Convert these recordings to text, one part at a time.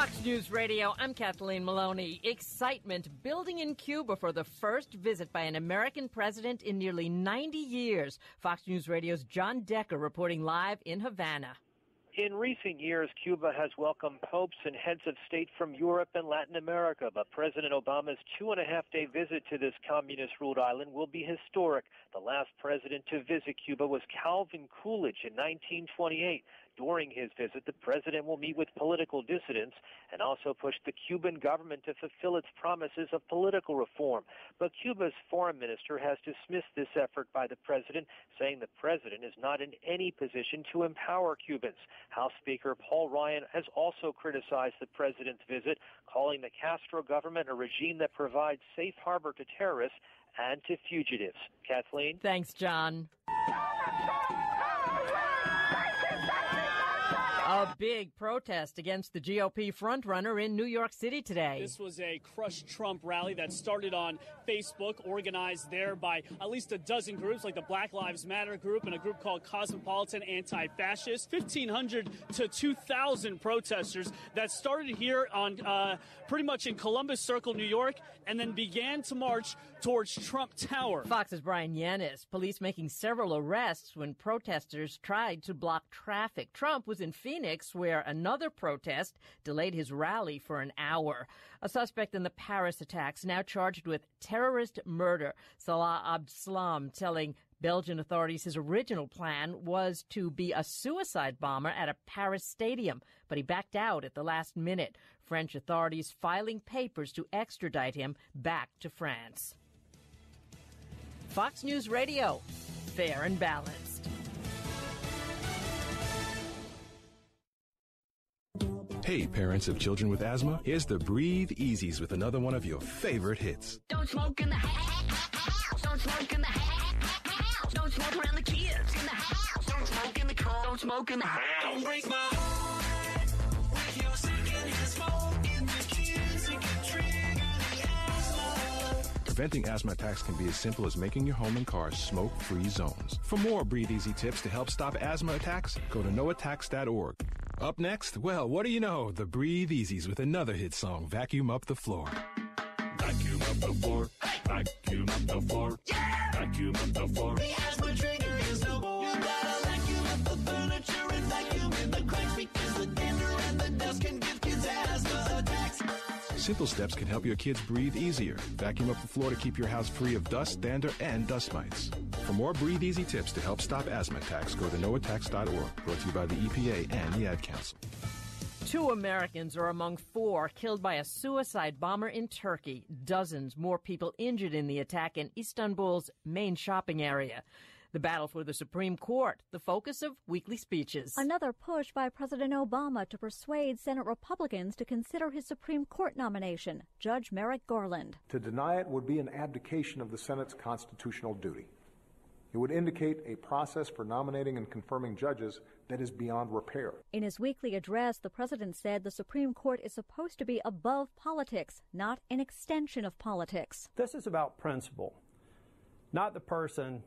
Fox News Radio, I'm Kathleen Maloney. Excitement building in Cuba for the first visit by an American president in nearly 90 years. Fox News Radio's John Decker reporting live in Havana. In recent years, Cuba has welcomed popes and heads of state from Europe and Latin America, but President Obama's 2.5-day visit to this communist-ruled island will be historic. The last president to visit Cuba was Calvin Coolidge in 1928. During his visit, the president will meet with political dissidents and also push the Cuban government to fulfill its promises of political reform. But Cuba's foreign minister has dismissed this effort by the president, saying the president is not in any position to empower Cubans. House Speaker Paul Ryan has also criticized the president's visit, calling the Castro government a regime that provides safe harbor to terrorists and to fugitives. Kathleen? Thanks, John. A big protest against the GOP frontrunner in New York City today. This was a Crush Trump rally that started on Facebook, organized there by at least a dozen groups like the Black Lives Matter group and a group called Cosmopolitan Anti-Fascist. 1,500 to 2,000 protesters that started here on pretty much in Columbus Circle, New York, and then began to march towards Trump Tower. Fox's Brian Yanis. Police making several arrests when protesters tried to block traffic. Trump was in Phoenix, where another protest delayed his rally for an hour. A suspect in the Paris attacks now charged with terrorist murder. Salah Abdeslam telling Belgian authorities his original plan was to be a suicide bomber at a Paris stadium, but he backed out at the last minute. French authorities filing papers to extradite him back to France. Fox News Radio, fair and balanced. Hey, parents of children with asthma, here's the Breathe Easies with another one of your favorite hits. Don't smoke in the house. Don't smoke in the house. Don't smoke around the kids in the house. Don't smoke in the car. Don't smoke in the house. Don't break my heart with your secondhand smoke in the kids. It can trigger the asthma. Preventing asthma attacks can be as simple as making your home and car smoke-free zones. For more Breathe Easy tips to help stop asthma attacks, go to noattacks.org. Up next, well, what do you know? The Breathe Easies with another hit song, Vacuum Up the Floor. Vacuum up the floor. Vacuum up the floor. Yeah! Vacuum up the floor. The asthma trigger is no more. You gotta vacuum up the furniture and vacuum in the cracks because the dander and the dust can give kids asthma attacks. Simple steps can help your kids breathe easier. Vacuum up the floor to keep your house free of dust, dander, and dust mites. For more Breathe Easy tips to help stop asthma attacks, go to noattacks.org. Brought to you by the EPA and the Ad Council. 2 Americans are among 4 killed by a suicide bomber in Turkey. Dozens more people injured in the attack in Istanbul's main shopping area. The battle for the Supreme Court, the focus of weekly speeches. Another push by President Obama to persuade Senate Republicans to consider his Supreme Court nomination, Judge Merrick Garland. To deny it would be an abdication of the Senate's constitutional duty. It would indicate a process for nominating and confirming judges that is beyond repair. In his weekly address, the president said the Supreme Court is supposed to be above politics, not an extension of politics. This is about principle, not the person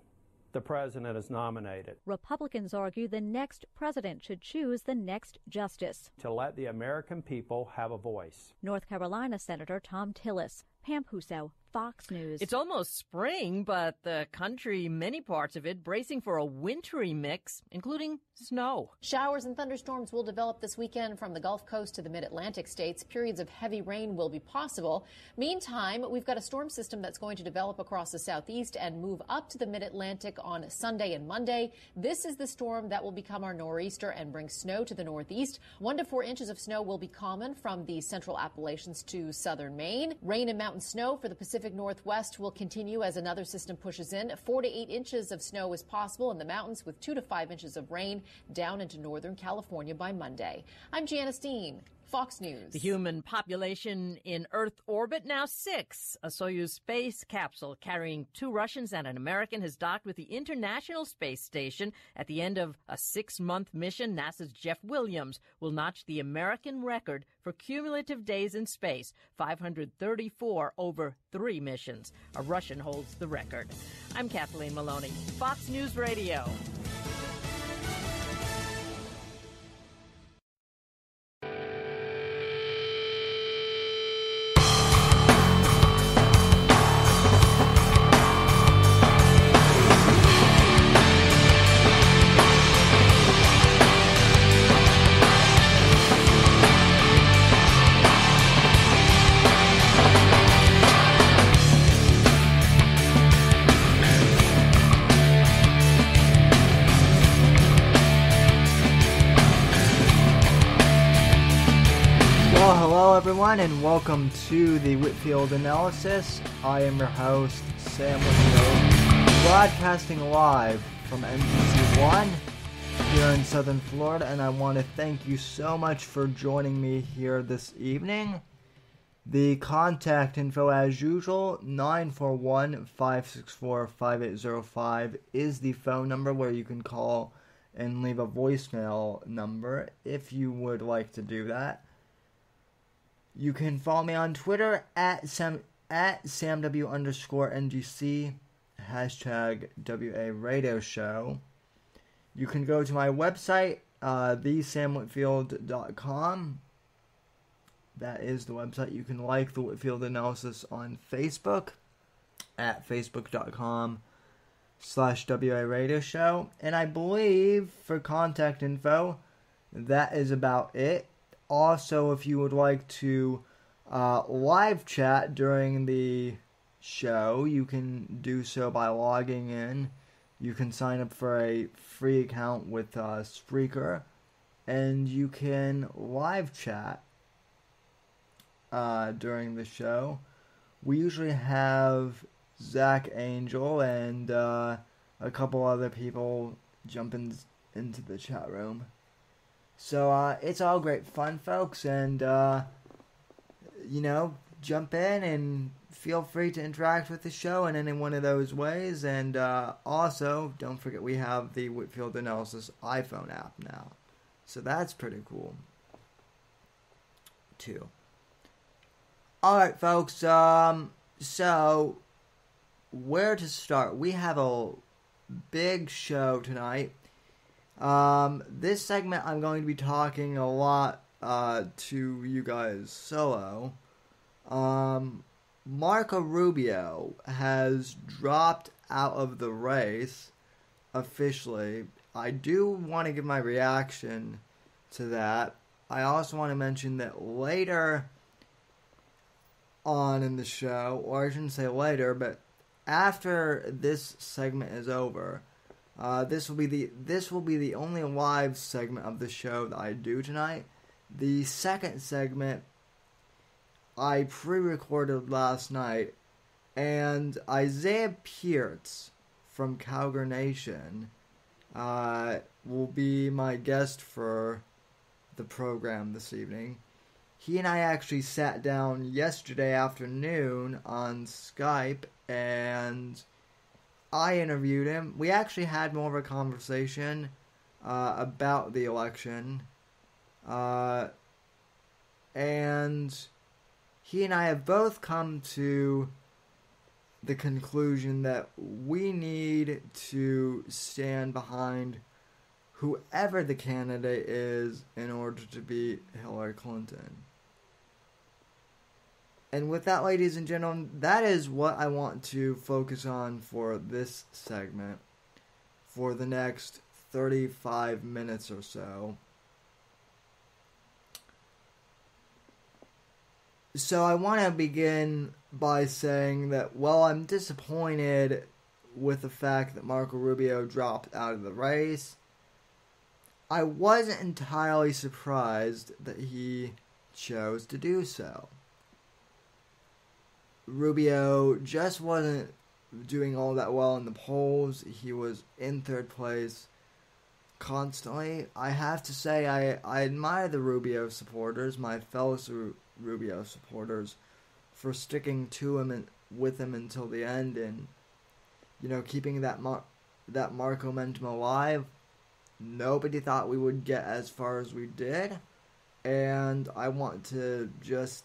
the president has nominated. Republicans argue the next president should choose the next justice. To let the American people have a voice. North Carolina Senator Thom Tillis. Pam Huso, Fox News. It's almost spring, but the country, many parts of it, bracing for a wintry mix, including snow. Showers and thunderstorms will develop this weekend from the Gulf Coast to the mid-Atlantic states. Periods of heavy rain will be possible. Meantime, we've got a storm system that's going to develop across the southeast and move up to the mid-Atlantic on Sunday and Monday. This is the storm that will become our nor'easter and bring snow to the northeast. 1 to 4 inches of snow will be common from the central Appalachians to southern Maine. Rain and mountain snow for the Pacific Northwest will continue as another system pushes in. 4 to 8 inches of snow is possible in the mountains with 2 to 5 inches of rain down into northern California by Monday. I'm Janice Dean, Fox News. The human population in Earth orbit, now 6. A Soyuz space capsule carrying 2 Russians and an American has docked with the International Space Station. At the end of a 6-month mission, NASA's Jeff Williams will notch the American record for cumulative days in space, 534 over 3 missions. A Russian holds the record. I'm Kathleen Maloney, Fox News Radio. everyone, and welcome to the Whitfield Analysis. I am your host, Sam Whitfield, broadcasting live from NBC1 here in Southern Florida, and I want to thank you so much for joining me here this evening. The contact info, as usual, 941-564-5805 is the phone number where you can call and leave a voicemail number if you would like to do that. You can follow me on Twitter at SamW_NGC, hashtag WA Radio Show. You can go to my website, thesamwhitfield.com. That is the website. You can like the Whitfield Analysis on Facebook at facebook.com/WA Radio Show. And I believe for contact info, that is about it. Also, if you would like to live chat during the show, you can do so by logging in. You can sign up for a free account with Spreaker, and you can live chat during the show. We usually have Zach Angel and a couple other people jump into the chat room. So it's all great fun, folks, and jump in and feel free to interact with the show in any one of those ways. And also, don't forget we have the Whitfield Analysis iPhone app now, so that's pretty cool too. All right, folks. So where to start? We have a big show tonight. This segment I'm going to be talking a lot to you guys solo. Marco Rubio has dropped out of the race officially. I do want to give my reaction to that. I also want to mention that later on in the show, or I shouldn't say later, but after this segment is over, this will be the only live segment of the show that I do tonight. The second segment I pre-recorded last night, and Isaiah Pearce from Cowgirl Nation will be my guest for the program this evening. He and I actually sat down yesterday afternoon on Skype, and I interviewed him. We actually had more of a conversation about the election, and he and I have both come to the conclusion that we need to stand behind whoever the candidate is in order to beat Hillary Clinton. And with that, ladies and gentlemen, that is what I want to focus on for this segment for the next 35 minutes or so. So I want to begin by saying that, well, I'm disappointed with the fact that Marco Rubio dropped out of the race. I wasn't entirely surprised that he chose to do so. Rubio just wasn't doing all that well in the polls. He was in third place constantly. I have to say, I admire the Rubio supporters, my fellow Rubio supporters, for sticking to him and with him until the end, and keeping that Marco momentum alive. Nobody thought we would get as far as we did, and I want to just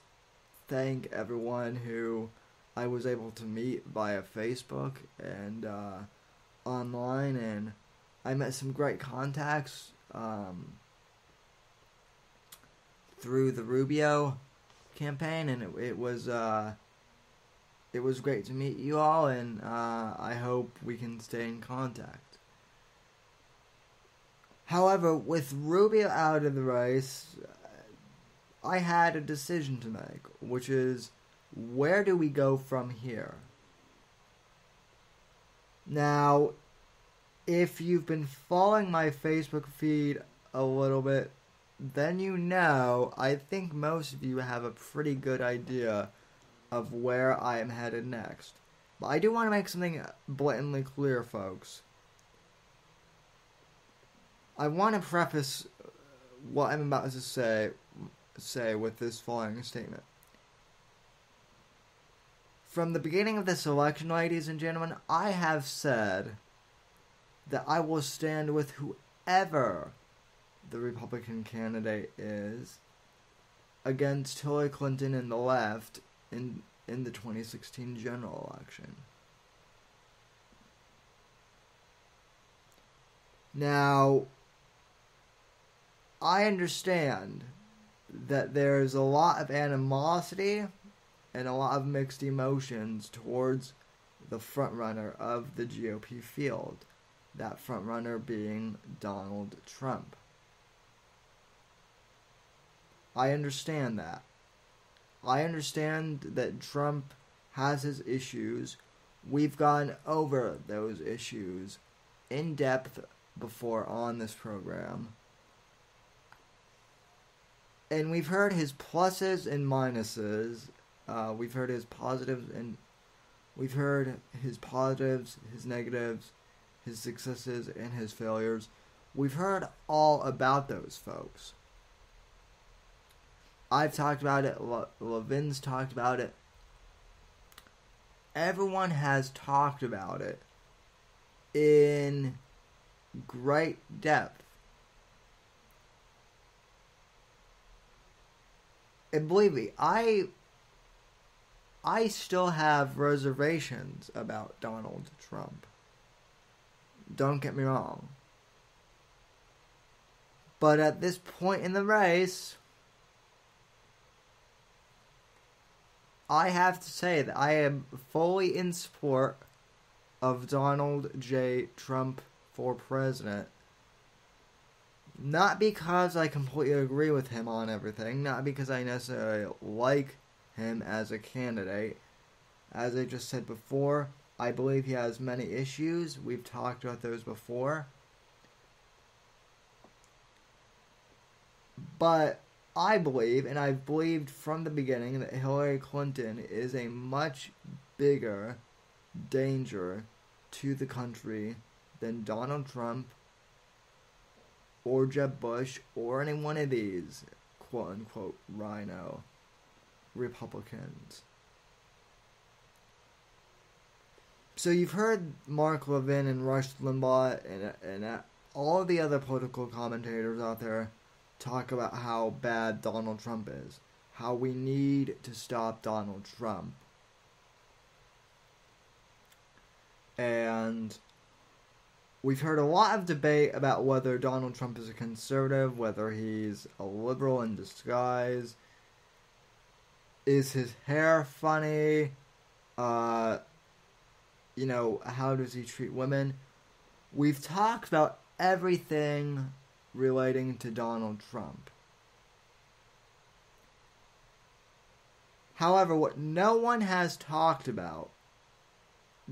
thank everyone who I was able to meet via Facebook and online, and I met some great contacts through the Rubio campaign, and it was great to meet you all, and I hope we can stay in contact. However, with Rubio out of the race, I had a decision to make, which is, where do we go from here? Now, if you've been following my Facebook feed a little bit, then you know, I think most of you have a pretty good idea of where I am headed next. But I do want to make something blatantly clear, folks. I want to preface what I'm about to say with this following statement. From the beginning of this election, ladies and gentlemen, I have said that I will stand with whoever the Republican candidate is against Hillary Clinton and the left in the 2016 general election. Now, I understand that there's a lot of animosity and a lot of mixed emotions towards the frontrunner of the GOP field, that frontrunner being Donald Trump. I understand that. I understand that Trump has his issues. We've gone over those issues in depth before on this program. And we've heard his pluses and minuses. We've heard his positives and we've heard his positives, his negatives, his successes, and his failures. We've heard all about those folks. I've talked about it. Levin's talked about it. Everyone has talked about it in great depth. And believe me, I still have reservations about Donald Trump. Don't get me wrong. But at this point in the race, I have to say that I am fully in support of Donald J. Trump for president. Not because I completely agree with him on everything, not because I necessarily like him as a candidate. As I just said before, I believe he has many issues. We've talked about those before. But I believe, and I've believed from the beginning, that Hillary Clinton is a much bigger danger to the country than Donald Trump or Jeb Bush or any one of these quote-unquote rhino Republicans. So you've heard Mark Levin and Rush Limbaugh and all of the other political commentators out there talk about how bad Donald Trump is, how we need to stop Donald Trump. And we've heard a lot of debate about whether Donald Trump is a conservative, whether he's a liberal in disguise. Is his hair funny? How does he treat women? We've talked about everything relating to Donald Trump. However, what no one has talked about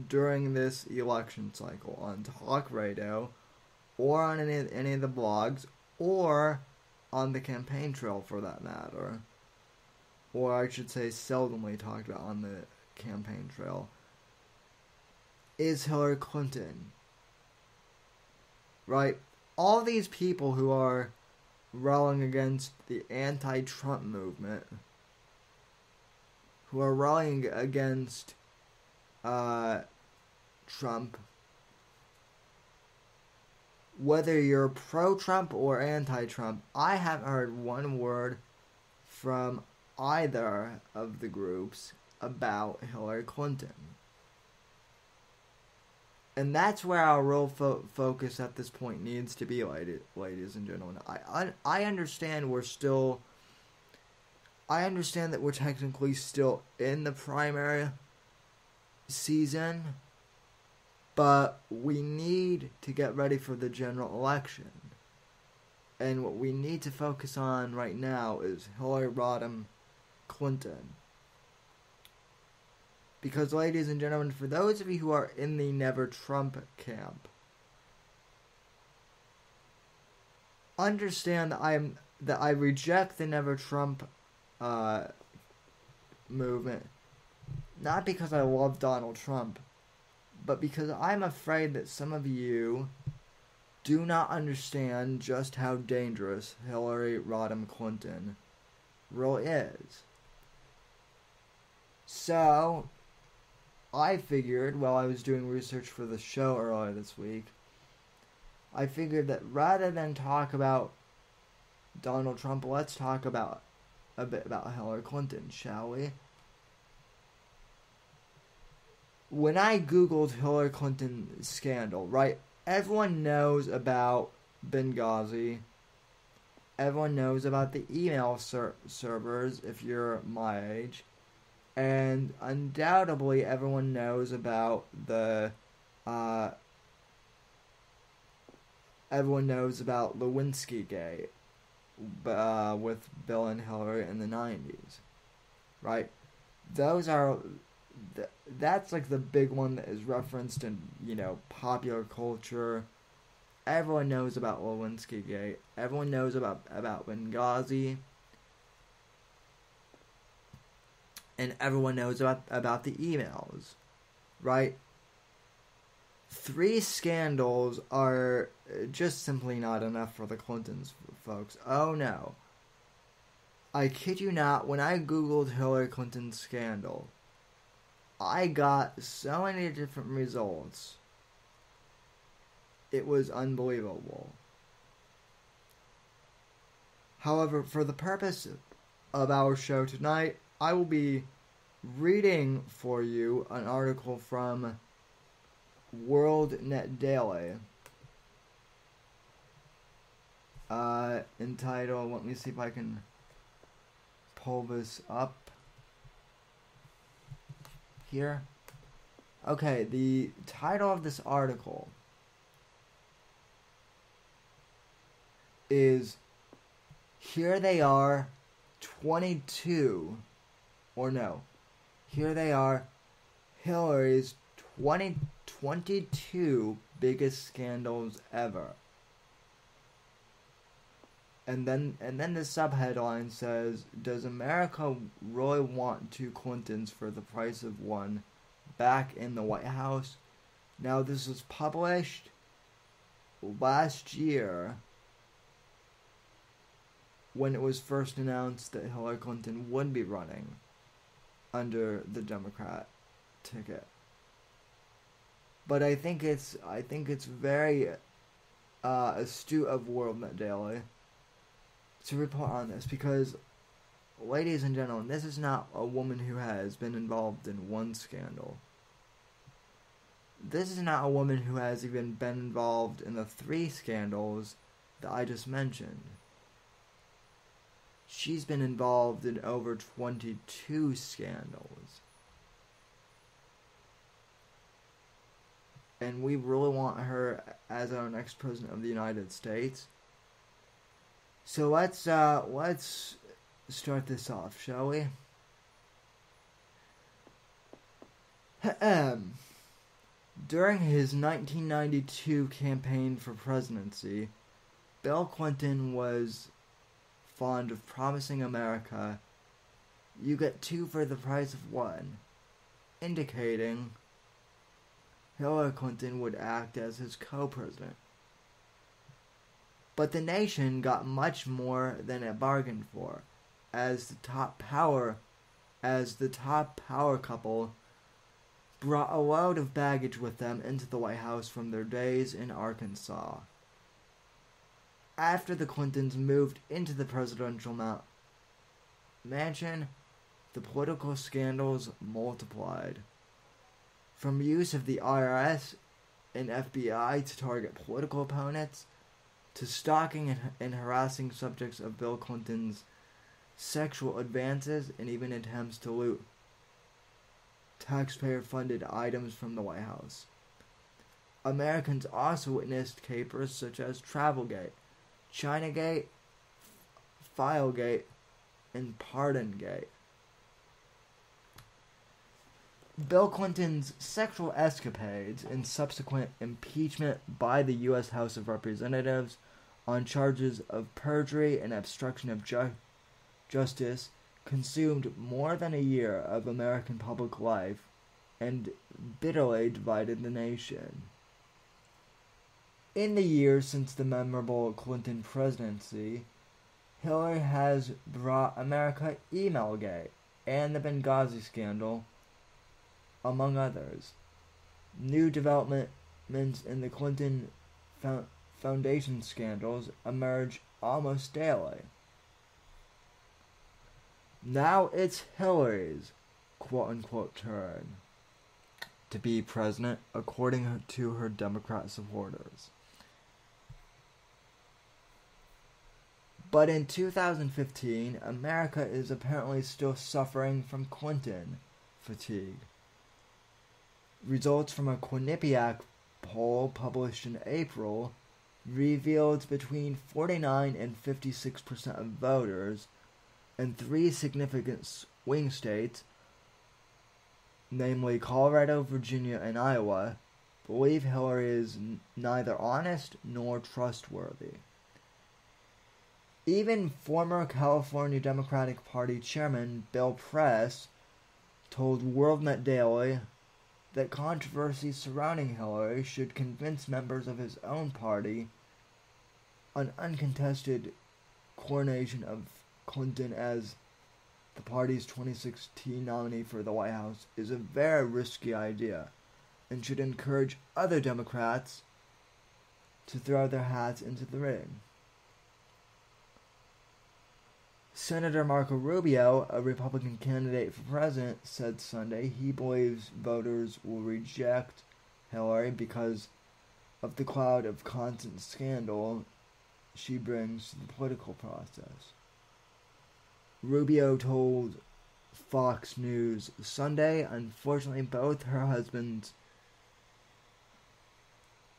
during this election cycle on talk radio or on any of the blogs or on the campaign trail for that matter, or I should say seldomly talked about on the campaign trail, is Hillary Clinton. Right? All these people who are rallying against the anti-Trump movement, who are rallying against Trump, whether you're pro-Trump or anti-Trump, I haven't heard one word from either of the groups about Hillary Clinton. And that's where our real focus at this point needs to be, ladies and gentlemen. I understand I understand that we're technically still in the primary season, but we need to get ready for the general election. And what we need to focus on right now is Hillary Rodham Clinton. Because, ladies and gentlemen, for those of you who are in the Never Trump camp, understand that I am that I reject the Never Trump movement, not because I love Donald Trump, but because I'm afraid that some of you do not understand just how dangerous Hillary Rodham Clinton really is. So, I figured, while I was doing research for the show earlier this week, I figured that rather than talk about Donald Trump, let's talk about a bit about Hillary Clinton, shall we? When I googled Hillary Clinton scandal, right, everyone knows about Benghazi. Everyone knows about the email servers, if you're my age. And undoubtedly everyone knows about the, everyone knows about Lewinsky Gate, with Bill and Hillary in the 90s, right? Those are, that's like the big one that is referenced in, you know, popular culture. Everyone knows about Lewinsky Gate. Everyone knows about Benghazi. And everyone knows about the emails, right? 3 scandals are just simply not enough for the Clintons, folks. Oh no. I kid you not, when I googled Hillary Clinton scandal, I got so many different results. It was unbelievable. However, for the purpose of our show tonight, I will be reading for you an article from World Net Daily entitled, let me see if I can pull this up here. Okay, the title of this article is Here They Are 22, or no, here they are, Hillary's 2022 biggest scandals ever. And then the subheadline says, does America really want 2 Clintons for the price of one back in the White House? Now, this was published last year when it was first announced that Hillary Clinton would be running under the Democrat ticket. But I think it's very astute of WorldNet Daily to report on this, because, ladies and gentlemen, this is not a woman who has been involved in one scandal. This is not a woman who has even been involved in the 3 scandals that I just mentioned. She's been involved in over 22 scandals. And we really want her as our next president of the United States. So let's start this off, shall we? During his 1992 campaign for presidency, Bill Clinton was fond of promising America, you get 2 for the price of 1, indicating Hillary Clinton would act as his co-president. But the nation got much more than it bargained for, as the top power couple brought a load of baggage with them into the White House from their days in Arkansas. After the Clintons moved into the presidential mansion, the political scandals multiplied. From use of the IRS and FBI to target political opponents, to stalking and harassing subjects of Bill Clinton's sexual advances, and even attempts to loot taxpayer-funded items from the White House. Americans also witnessed capers such as Travelgate, Chinagate, Filegate, and Pardongate. Bill Clinton's sexual escapades and subsequent impeachment by the U.S. House of Representatives on charges of perjury and obstruction of justice consumed more than a year of American public life and bitterly divided the nation. In the years since the memorable Clinton presidency, Hillary has brought America Emailgate and the Benghazi scandal, among others. New developments in the Clinton Foundation scandals emerge almost daily. Now it's Hillary's quote-unquote turn to be president, according to her Democrat supporters. But in 2015, America is apparently still suffering from Clinton fatigue. Results from a Quinnipiac poll published in April revealed between 49 and 56% of voters in 3 significant swing states, namely Colorado, Virginia, and Iowa, believe Hillary is neither honest nor trustworthy. Even former California Democratic Party Chairman Bill Press told WorldNet Daily that controversy surrounding Hillary should convince members of his own party an uncontested coronation of Clinton as the party's 2016 nominee for the White House is a very risky idea and should encourage other Democrats to throw their hats into the ring. Senator Marco Rubio, a Republican candidate for president, said Sunday he believes voters will reject Hillary because of the cloud of constant scandal she brings to the political process. Rubio told Fox News Sunday,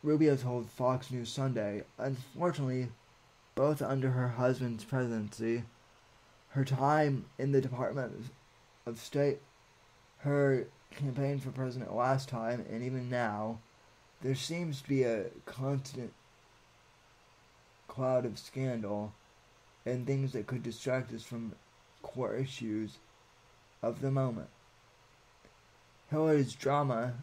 Rubio told Fox News Sunday, unfortunately, both under her husband's presidency, her time in the Department of State, her campaign for president last time, and even now, there seems to be a constant cloud of scandal and things that could distract us from core issues of the moment. Hillary's drama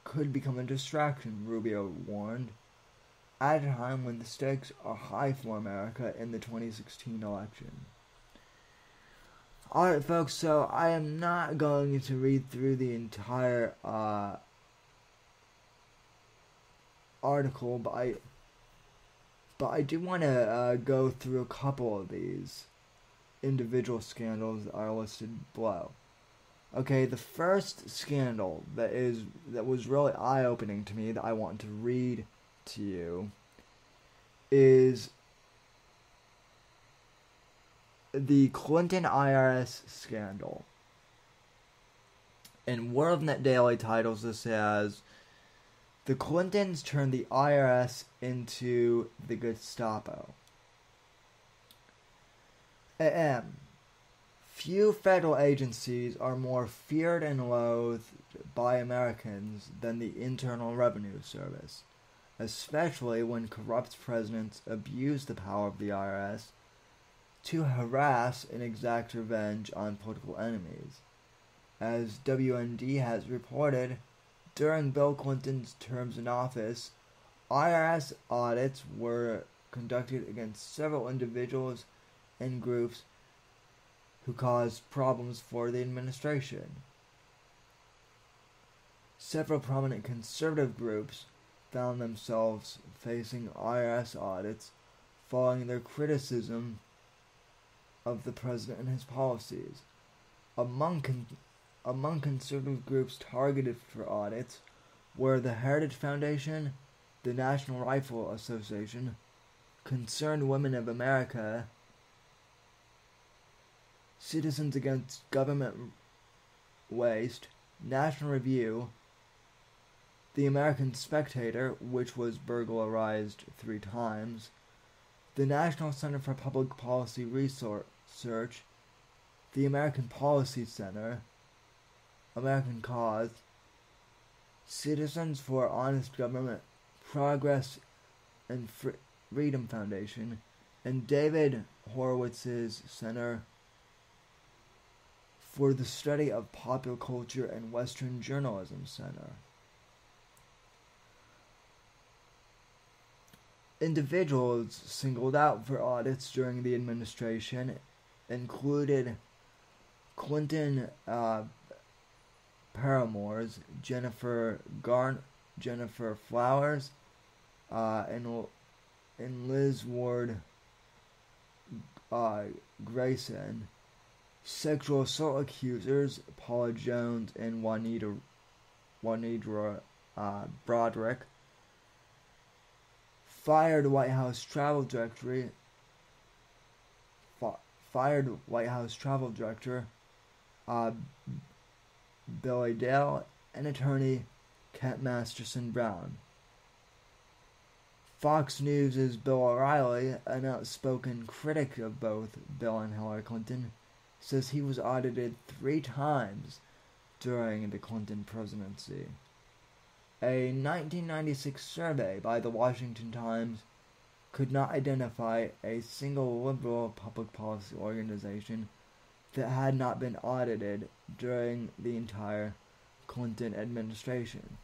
could become a distraction, Rubio warned, at a time when the stakes are high for America in the 2016 election. Alright folks, so I am not going to read through the entire article, but I do want to go through a couple of these individual scandals that are listed below. Okay, the first scandal that was really eye-opening to me that I want to read to you is the Clinton IRS scandal. And WorldNet Daily titles this as "The Clintons Turned the IRS into the Gestapo." Few federal agencies are more feared and loathed by Americans than the Internal Revenue Service, especially when corrupt presidents abuse the power of the IRS to harass and exact revenge on political enemies. As WND has reported, during Bill Clinton's terms in office, IRS audits were conducted against several individuals and groups who caused problems for the administration. Several prominent conservative groups found themselves facing IRS audits following their criticism of the president and his policies. Among conservative groups targeted for audits were the Heritage Foundation, the National Rifle Association, Concerned Women of America, Citizens Against Government Waste, National Review, the American Spectator, which was burglarized 3 times, the National Center for Public Policy Research, the American Policy Center, American Cause, Citizens for Honest Government, Progress and Foundation and David Horowitz's Center for the Study of Popular Culture and Western Journalism Center. Individuals singled out for audits during the administration included Clinton paramours Jennifer Flowers and Liz Ward Grayson, sexual assault accusers Paula Jones and Juanita Broderick, fired White House travel director Billy Dale, and attorney Kent Masterson Brown. Fox News' Bill O'Reilly, an outspoken critic of both Bill and Hillary Clinton, says he was audited 3 times during the Clinton presidency. A 1996 survey by the Washington Times could not identify a single liberal public policy organization that had not been audited during the entire Clinton administration.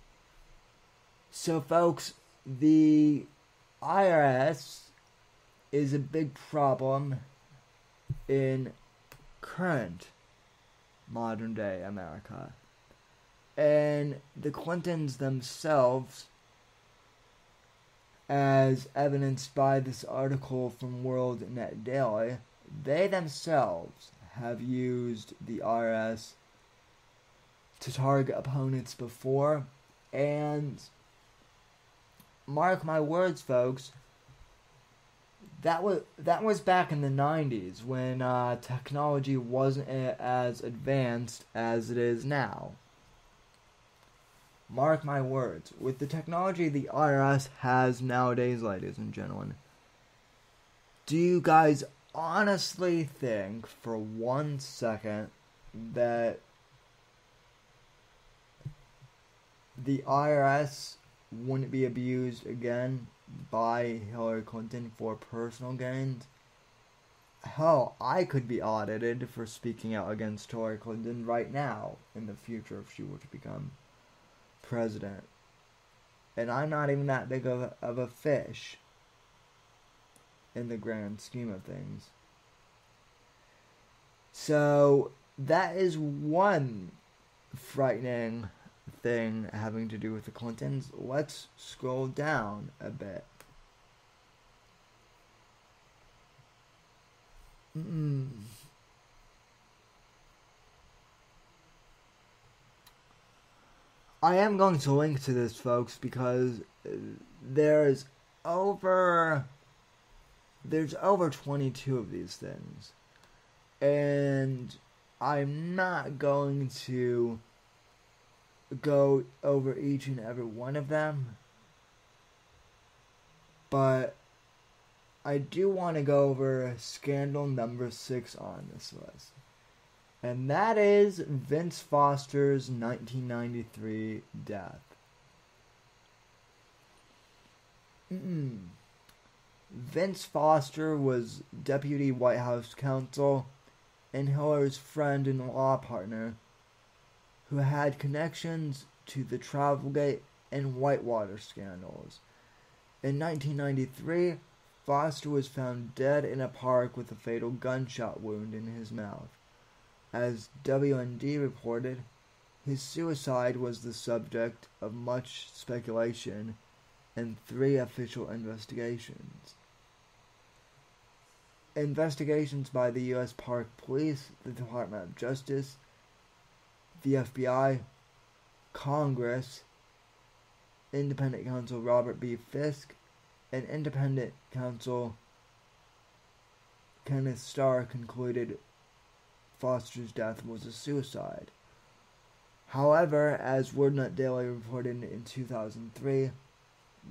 So, folks, the IRS is a big problem in current modern-day America. And the Clintons themselves, as evidenced by this article from World Net Daily, they themselves have used the IRS to target opponents before, and mark my words, folks, that was back in the 90s when technology wasn't as advanced as it is now. Mark my words, with the technology the IRS has nowadays, ladies and gentlemen, do you guys honestly think for 1 second that the IRS wouldn't be abused again by Hillary Clinton for personal gains? Hell, I could be audited for speaking out against Hillary Clinton right now in the future if she were to become president. And I'm not even that big of a fish in the grand scheme of things. So that is one frightening thing having to do with the Clintons. Let's scroll down a bit. I am going to link to this, folks, because there's over 22 of these things. And I'm not going to go over each and every one of them, but I do want to go over scandal number 6 on this list. And that is Vince Foster's 1993 death. Vince Foster was deputy White House counsel and Hillary's friend and law partner who had connections to the Travelgate and Whitewater scandals. In 1993, Foster was found dead in a park with a fatal gunshot wound in his mouth. As WND reported, his suicide was the subject of much speculation and 3 official investigations. Investigations by the U.S. Park Police, the Department of Justice, the FBI, Congress, independent counsel Robert B. Fisk, and independent counsel Kenneth Starr concluded Foster's death was a suicide. However, as WordNut Daily reported in 2003,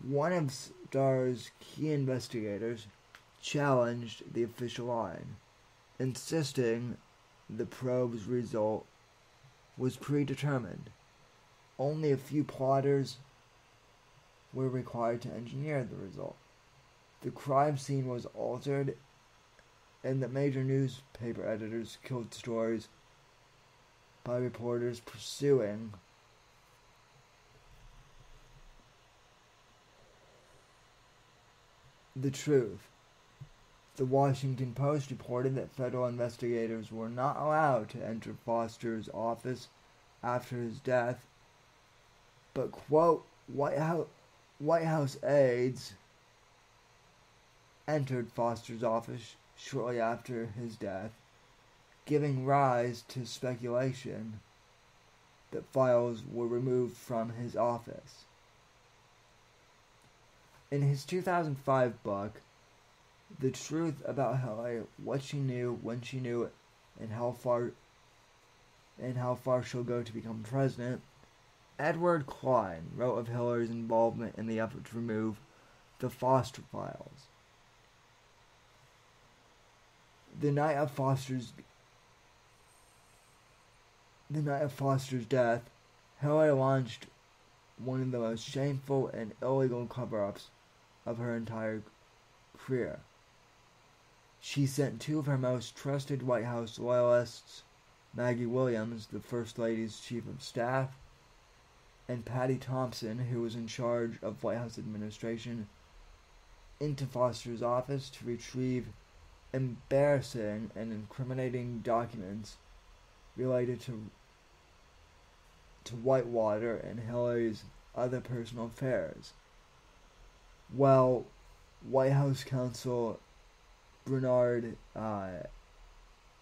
one of Starr's key investigators challenged the official line, insisting the probe's result was predetermined. Only a few plotters were required to engineer the result. The crime scene was altered, and that major newspaper editors killed stories by reporters pursuing the truth. The Washington Post reported that federal investigators were not allowed to enter Foster's office after his death, but, quote, White House aides entered Foster's office shortly after his death, giving rise to speculation that files were removed from his office. In his 2005 book, The Truth About Hillary, What She Knew, When She Knew It, and How Far She'll Go to Become President, Edward Klein wrote of Hillary's involvement in the effort to remove the Foster files. The night of Foster's death, Hillary launched one of the most shameful and illegal cover-ups of her entire career. She sent two of her most trusted White House loyalists, Maggie Williams, the First Lady's chief of staff, and Patty Thompson, who was in charge of White House administration, into Foster's office to retrieve embarrassing and incriminating documents related to Whitewater and Hillary's other personal affairs. Well, White House counsel Bernard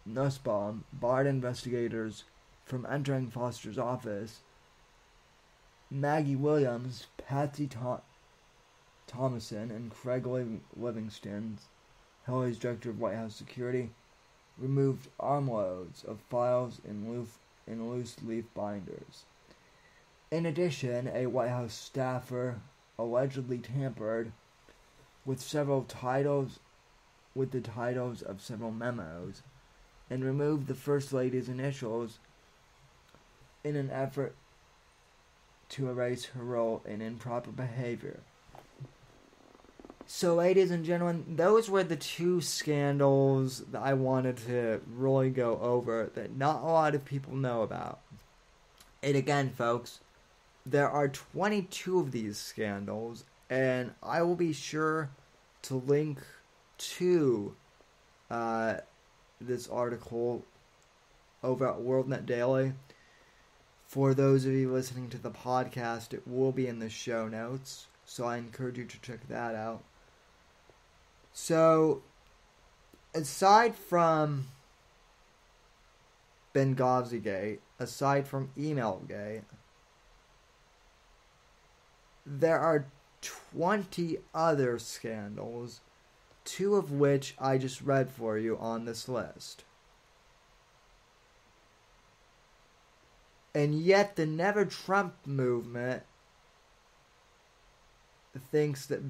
Nussbaum barred investigators from entering Foster's office. Maggie Williams, Patsy Thomason, and Craig Livingston, Hillary's director of White House security, removed armloads of files in loose leaf binders. In addition, a White House staffer allegedly tampered with the titles of several memos and removed the First Lady's initials in an effort to erase her role in improper behavior. So, ladies and gentlemen, those were the two scandals that I wanted to really go over that not a lot of people know about. And again, folks, there are 22 of these scandals, and I will be sure to link to this article over at WorldNet Daily. For those of you listening to the podcast, it will be in the show notes, so I encourage you to check that out. So, aside from Benghazi Gate, aside from Email Gate, there are 20 other scandals, two of which I just read for you on this list. And yet the Never Trump movement thinks that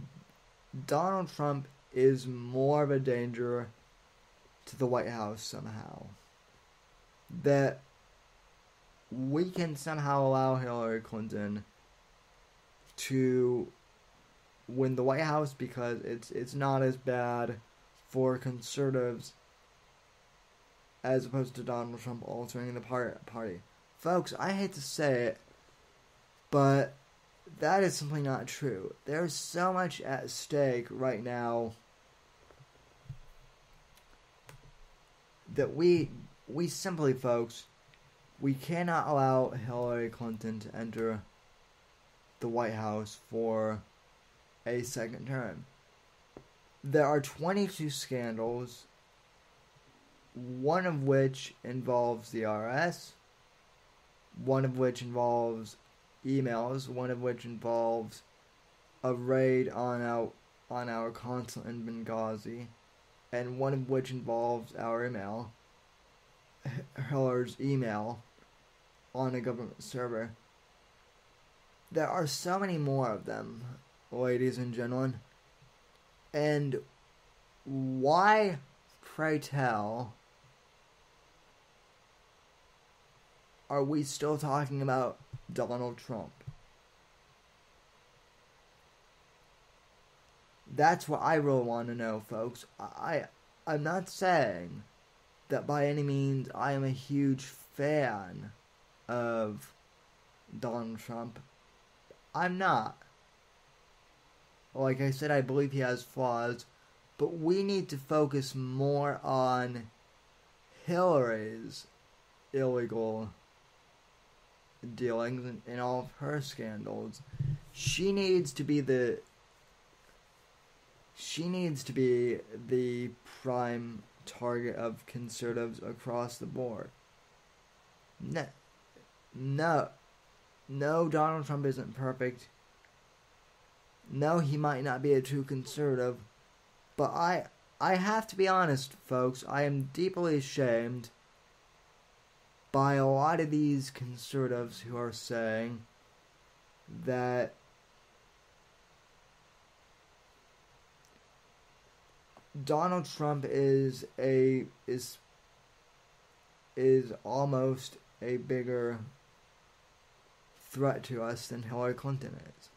Donald Trump is more of a danger to the White House somehow. That we can somehow allow Hillary Clinton to win the White House because it's not as bad for conservatives as opposed to Donald Trump altering the party. Folks, I hate to say it, but that is simply not true. There's so much at stake right now that we simply, folks, we cannot allow Hillary Clinton to enter the White House for a second term. There are 22 scandals, one of which involves the IRS, one of which involves emails, one of which involves a raid on our consulate in Benghazi, and one of which involves our email, Hillary's email, on a government server. There are so many more of them, ladies and gentlemen. And why, pray tell, are we still talking about Donald Trump? That's what I really want to know, folks. I'm not saying that by any means I am a huge fan of Donald Trump. I'm not. Like I said, I believe he has flaws, but we need to focus more on Hillary's illegal dealings and all of her scandals. She needs to be the prime target of conservatives across the board. No, Donald Trump isn't perfect. No, he might not be a true conservative, but I have to be honest, folks. I am deeply ashamed by a lot of these conservatives who are saying that Donald Trump is almost a bigger threat to us than Hillary Clinton is.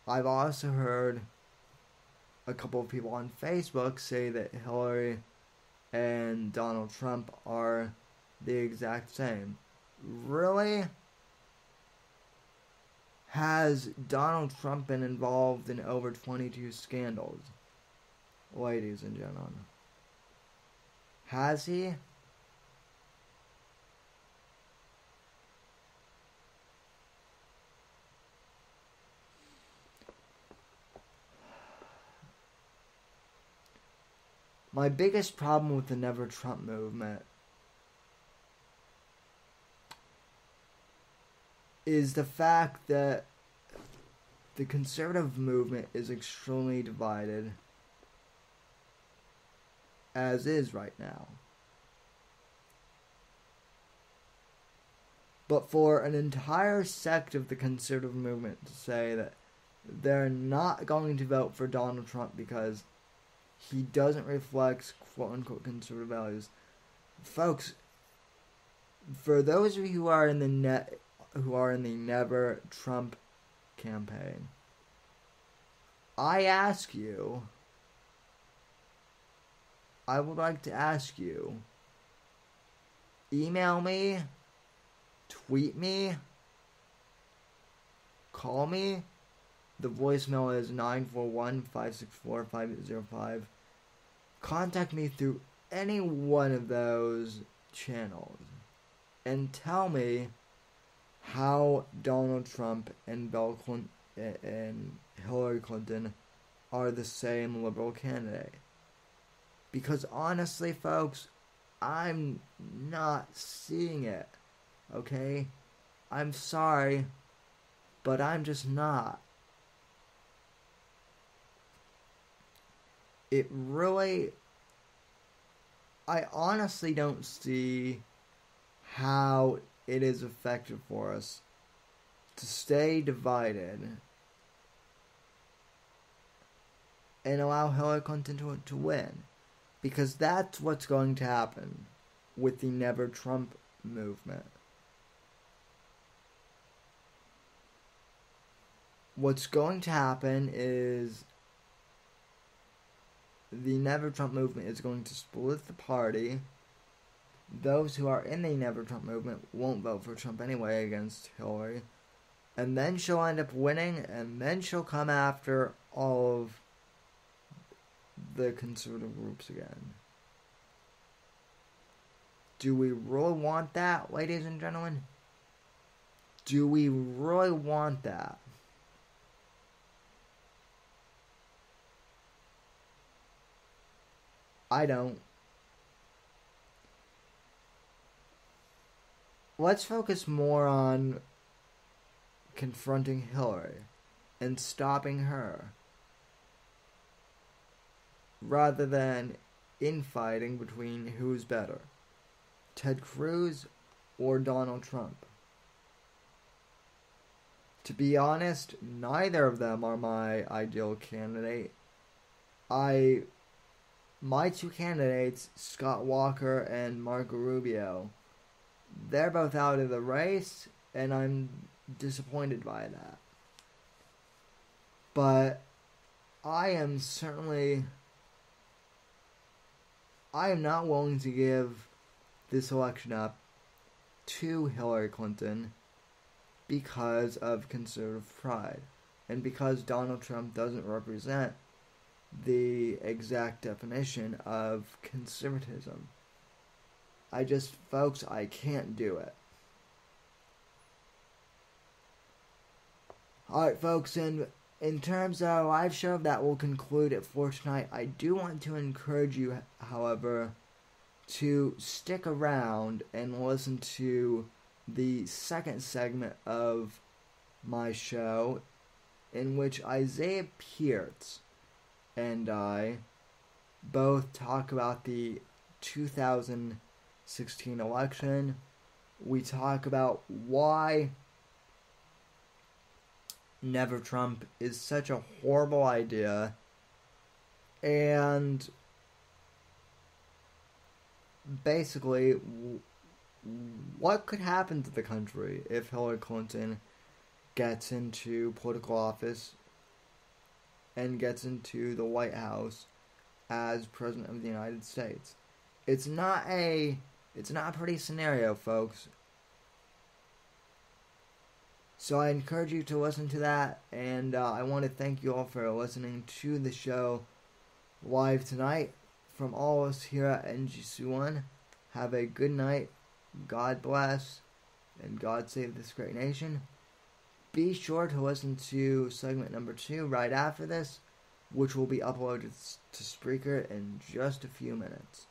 I've also heard a couple of people on Facebook say that Hillary and Donald Trump are the exact same. Really? Has Donald Trump been involved in over 22 scandals? Ladies and gentlemen. Has he? My biggest problem with the Never Trump movement is the fact that the conservative movement is extremely divided, as is right now. But for an entire sect of the conservative movement to say that they're not going to vote for Donald Trump because he doesn't reflect quote-unquote conservative values. Folks, for those of you who are in the Never Trump campaign, I would like to ask you, email me, tweet me, call me. The voicemail is 941-564-5805. Contact me through any one of those channels and tell me how Donald Trump and Hillary Clinton are the same liberal candidate. Because honestly, folks, I'm not seeing it. Okay? I'm sorry, but I'm just not. I honestly don't see how it is effective for us to stay divided and allow Hillary Clinton to win. Because that's what's going to happen with the Never Trump movement. What's going to happen is the Never Trump movement is going to split the party. Those who are in the Never Trump movement won't vote for Trump anyway against Hillary. And then she'll end up winning, and then she'll come after all of the conservative groups again. Do we really want that, ladies and gentlemen? Do we really want that? I don't. Let's focus more on confronting Hillary and stopping her, rather than infighting between who's better, Ted Cruz or Donald Trump. To be honest, neither of them are my ideal candidate. My two candidates, Scott Walker and Marco Rubio, they're both out of the race, and I'm disappointed by that. But I am not willing to give this election up to Hillary Clinton because of conservative pride and because Donald Trump doesn't represent the exact definition of conservatism. Folks, I can't do it. Alright, folks, and in terms of our live show, that will conclude it for tonight. I do want to encourage you, however, to stick around and listen to the second segment of my show, in which Isaiah Pearce and I both talk about the 2016 election. We talk about why Never Trump is such a horrible idea, and basically what could happen to the country if Hillary Clinton gets into political office and gets into the White House as President of the United States. It's not a pretty scenario, folks. So I encourage you to listen to that, and I want to thank you all for listening to the show live tonight. From all of us here at NGC1, have a good night, God bless, and God save this great nation. Be sure to listen to segment number 2 right after this, which will be uploaded to Spreaker in just a few minutes.